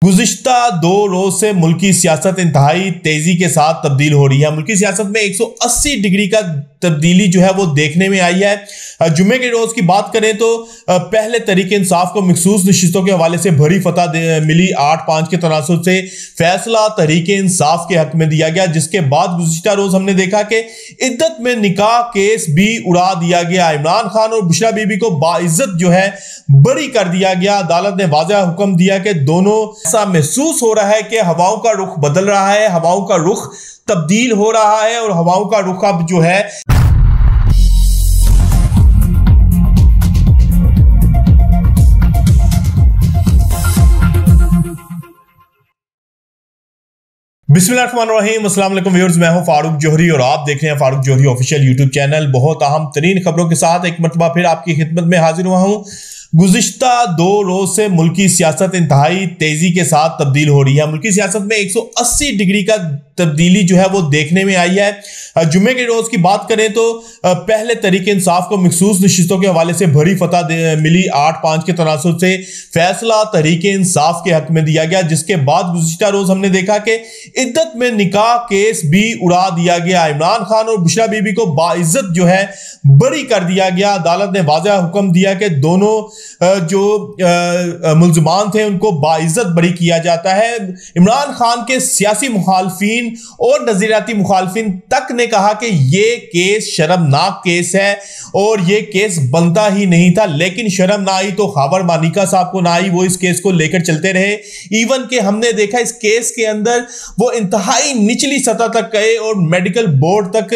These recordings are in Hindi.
गुज़िश्ता 2 रोज से मुल्की सियासत इंतहाई तेजी के साथ तब्दील हो रही है। मुल्की सियासत में 180 डिग्री का तब्दीली जो है वो देखने में आई है। जुमे के रोज की बात करें तो पहले तरीके इंसाफ को मखसूस नशिस्तों के हवाले से भरी फतह मिली। 8-5 के तनासुब से फैसला तरीके इंसाफ के हक में दिया गया, जिसके बाद गुज़िश्ता रोज हमने देखा कि इद्दत में निकाह केस भी उड़ा दिया गया। इमरान खान और बुशरा बीबी को बाइज्जत जो है बरी कर दिया गया। अदालत ने वाज़ेह हुक्म दिया कि दोनों ऐसा महसूस हो रहा है कि हवाओं का रुख बदल रहा है, हवाओं का रुख तब्दील हो रहा है और हवाओं का रुख अब जो है बिस्मिल्लाहिर्रहमानिर्रहीम। अस्सलाम वालेकुम व्यूअर्स, मैं हूं फारूक जौहरी और आप देख रहे हैं फारूक जौहरी ऑफिशियल यूट्यूब चैनल। बहुत अहम तरीन खबरों के साथ एक मरतबा फिर आपकी खिदमत में हाजिर हुआ हूं। गुज़िश्ता 2 रोज से मुल्की सियासत इंतहाई तेजी के साथ तब्दील हो रही है। मुल्की सियासत में 180 डिग्री का तब्दीली जो है वो देखने में आई है। जुमे के रोज की बात करें तो पहले तरीके इंसाफ को मखसूस नशिस्तों के हवाले से भरी फतह मिली। 8-5 के तनासुब से फैसला तरीके इंसाफ के हक में दिया गया, जिसके बाद गुज़िश्ता रोज हमने देखा कि इद्दत में निकाह केस भी उड़ा दिया गया। इमरान खान और बुशरा बीबी को बाइज्जत जो है बरी कर दिया गया। अदालत ने वाज़ेह हुक्म दिया कि दोनों जो मुल्ज़मान थे उनको बाइज्जत बरी किया जाता है। इमरान खान के सियासी मुखालफिन और नज़रियाती मुखालफिन तक ने कहा कि यह केस शर्मनाक केस है और यह केस बनता ही नहीं था, लेकिन शर्म ना आई तो खबर मानिका साहब को ना आई, वो इस केस को लेकर चलते रहे। इवन के हमने देखा इस केस के अंदर वो इंतहाई निचली सतह तक गए और मेडिकल बोर्ड तक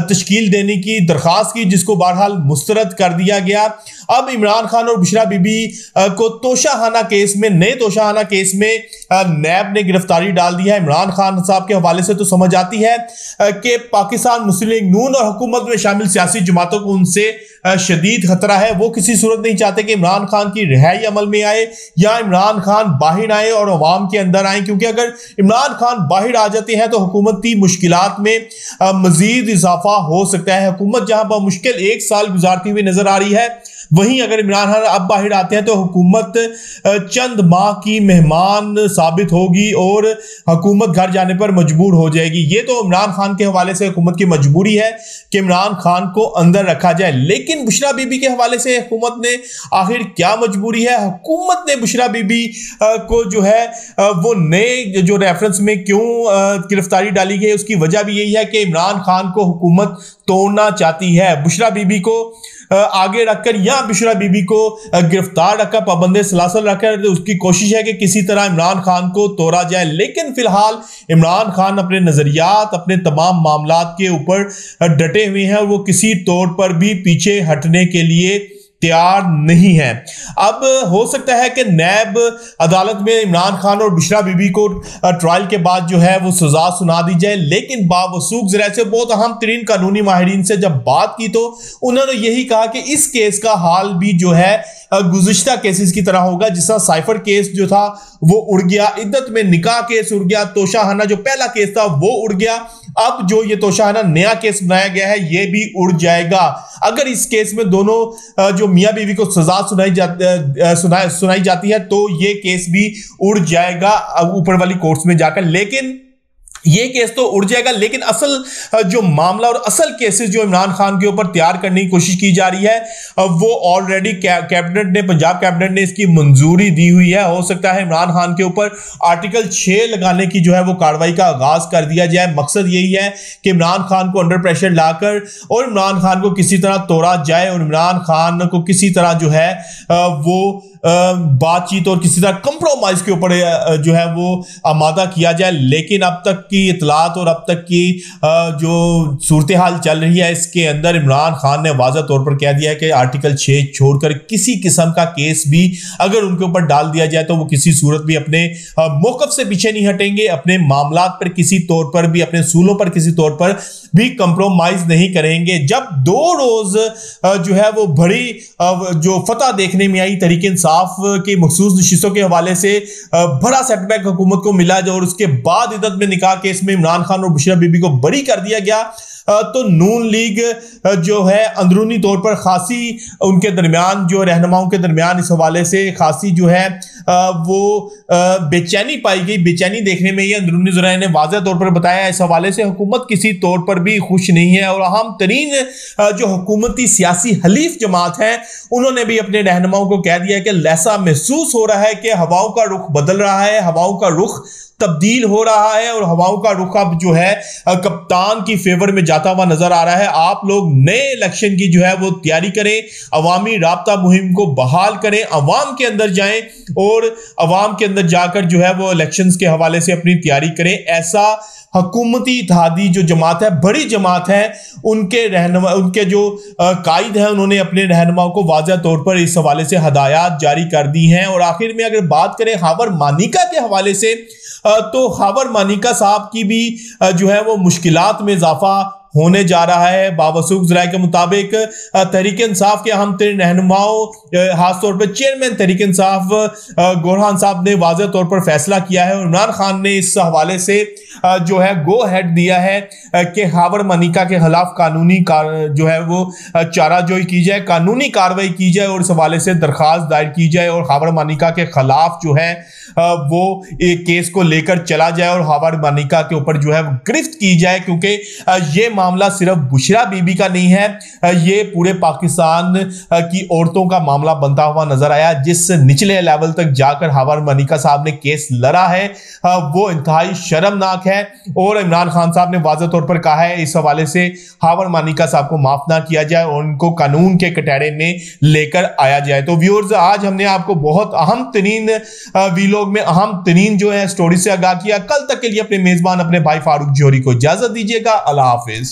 तश्कील देने की दरखास्त की, जिसको बहरहाल मुस्तरद कर दिया गया। अब इमरान खान और बुशरा बीबी को तोशाखाना केस में, नए तोशाखाना केस में नैब ने गिरफ्तारी डाल दी है। इमरान खान साहब के हवाले से तो समझ आती है कि पाकिस्तान मुस्लिम लीग नून और हुकूमत में शामिल सियासी जमातों को उनसे शदीद खतरा है। वो किसी सूरत नहीं चाहते कि इमरान खान की रिहाई अमल में आए या इमरान खान बाहर आए और अवाम के अंदर आए, क्योंकि अगर इमरान खान बाहर आ जाते हैं तो हुकूमती मुश्किलात में मजीद इजाफा हो सकता है। हुकूमत जहां पर मुश्किल 1 साल गुजारती हुई नजर आ रही है, वहीं अगर इमरान खान अब बाहर आते हैं तो हुकूमत चंद माह की मेहमान साबित होगी और हुकूमत घर जाने पर मजबूर हो जाएगी। ये तो इमरान खान के हवाले से हुकूमत की मजबूरी है कि इमरान खान को अंदर रखा जाए, लेकिन बुशरा बीबी के हवाले से हुकूमत ने आखिर क्या मजबूरी है? हुकूमत ने बुशरा बीबी को जो है वो नए जो रेफरेंस में क्यों गिरफ्तारी डाली गई, उसकी वजह भी यही है कि इमरान खान को हुकूमत तोड़ना चाहती है। बुशरा बीबी को आगे रखकर या बुशरा बीबी को गिरफ्तार रखकर, पाबंदे सलासल रखकर उसकी कोशिश है कि किसी तरह इमरान खान को तोड़ा जाए। लेकिन फिलहाल इमरान खान अपने नजरियात, अपने तमाम मामलात के ऊपर डटे हुए हैं और वो किसी तौर पर भी पीछे हटने के लिए तैयार नहीं है। अब हो सकता है कि नैब अदालत में इमरान खान और बुशरा बीबी को ट्रायल के बाद जो है वो सजा सुना दी जाए, लेकिन बावसूख जरा से बहुत अहम तरीन कानूनी माहिरीन से जब बात की तो उन्होंने यही कहा कि इस केस का हाल भी जो है गुज़िश्ता केसेस की तरह होगा। जिस तरह साइफर केस जो था वो उड़ गया, इद्दत में निकाह केस उड़ गया, तोशाखाना जो पहला केस था वो उड़ गया, अब जो ये तोशाखाना नया केस बनाया गया है ये भी उड़ जाएगा। अगर इस केस में दोनों जो मियां बीवी को सजा सुनाई जाती है तो ये केस भी उड़ जाएगा ऊपर वाली कोर्ट्स में जाकर। लेकिन ये केस तो उड़ जाएगा, लेकिन असल जो मामला और असल केसेस जो इमरान खान के ऊपर तैयार करने की कोशिश की जा रही है वो ऑलरेडी कैबिनेट ने, पंजाब कैबिनेट ने इसकी मंजूरी दी हुई है। हो सकता है इमरान खान के ऊपर आर्टिकल 6 लगाने की जो है वो कार्रवाई का आगाज कर दिया जाए। मकसद यही है कि इमरान खान को अंडर प्रेशर लाकर और इमरान खान को किसी तरह तोड़ा जाए और इमरान खान को किसी तरह जो है वो बातचीत और किसी तरह कंप्रोमाइज के ऊपर जो है वो आमादा किया जाए। लेकिन अब तक की इतलात और अब तक की जो सूरत हाल चल रही है इसके अंदर इमरान खान ने वाज़ा तौर पर कह दिया है कि आर्टिकल 6 छोड़कर किसी किस्म का केस भी अगर उनके ऊपर डाल दिया जाए तो वो किसी सूरत भी अपने मौक़िफ़ से पीछे नहीं हटेंगे, अपने मामलात पर किसी तौर पर भी, अपने सूलों पर किसी तौर पर भी कंप्रोमाइज नहीं करेंगे। जब 2 रोज जो है वो बड़ी जो फतह देखने में आई तरीके इंसाफ इंसाफ की मखसूस नशिस्तों के हवाले से बड़ा सेटबैक हुकूमत को मिला, और उसके बाद इद्दत में निकाह केस में इमरान खान और बुशरा बीबी को बरी कर दिया गया, तो नून लीग जो है अंदरूनी तौर पर खासी उनके दरमियान, जो रहनुमाओं के दरमियान इस हवाले से खासी जो है वो बेचैनी पाई गई। बेचैनी देखने में ये अंदरूनी ज़राए ने वाज़ेह तौर पर बताया, इस हवाले से हुकूमत किसी तौर पर भी खुश नहीं है। और अहम तरीन जो हुकूमती सियासी हलीफ जमात है, उन्होंने भी अपने रहनुमाओं को कह दिया कि ऐसा महसूस हो रहा है कि हवाओं का रुख बदल रहा है, हवाओं का रुख तब्दील हो रहा है, और हवाओं का रुख अब जो है कप्तान की फेवर में जाता हुआ नजर आ रहा है। आप लोग नए इलेक्शन की जो है वो तैयारी करें, अवामी राब्ता मुहिम को बहाल करें, अवाम के अंदर जाएं और अवाम के अंदर जाकर जो है वो इलेक्शंस के हवाले से अपनी तैयारी करें। ऐसा हुकूमती इत्तेहादी जो जमात है, बड़ी जमात है, उनके रहनुमा, उनके जो कायद हैं, उन्होंने अपने रहनुमाओं को वाज़ेह तौर पर इस हवाले से हदायत जारी कर दी हैं। और आखिर में अगर बात करें हावर मानिका के हवाले से, तो हावर मानिका साहब की भी जो है वो मुश्किलात में इजाफा होने जा रहा है। बावसूख ज़राए के मुताबिक तहरीक इंसाफ के अहम तरीन रहनुमाओं, खासतौर पर चेयरमैन तहरीक इंसाफ गोरहान साहब ने वाज़ेह तौर पर फैसला किया है, और इमरान खान ने इस हवाले से जो है गो हेड दिया है कि हावर मानिका के खिलाफ कानूनी जो है वो चाराजोई की जाए, कानूनी कार्रवाई की जाए, और इस हवाले से दरख्वास्त दायर की जाए, और हावर मानिका के खिलाफ जो है वो एक केस को लेकर चला जाए, और हावर मानिका के ऊपर जो है गिरफ्त की जाए, क्योंकि ये मामला सिर्फ बुशरा बीबी का नहीं है, ये पूरे पाकिस्तान की औरतों का मामला बनता हुआ नजर आया। जिस निचले लेवल तक जाकर हावर मानिका साहब ने केस लड़ा है वो इंतहाई शर्मनाक है, और इमरान खान साहब ने वाज़ेह तौर पर कहा है इस हवाले से हावर मानिका साहब को माफ ना किया जाए और उनको कानून के कटहरे में लेकर आया जाए। तो व्यूअर्स, आज हमने आपको बहुत अहम तरीन वीलॉग में अहम तरीन जो है स्टोरी से आगाह किया। कल तक के लिए अपने मेजबान अपने भाई फारूक जौहरी को इजाजत दीजिएगा। अल्लाह हाफिज।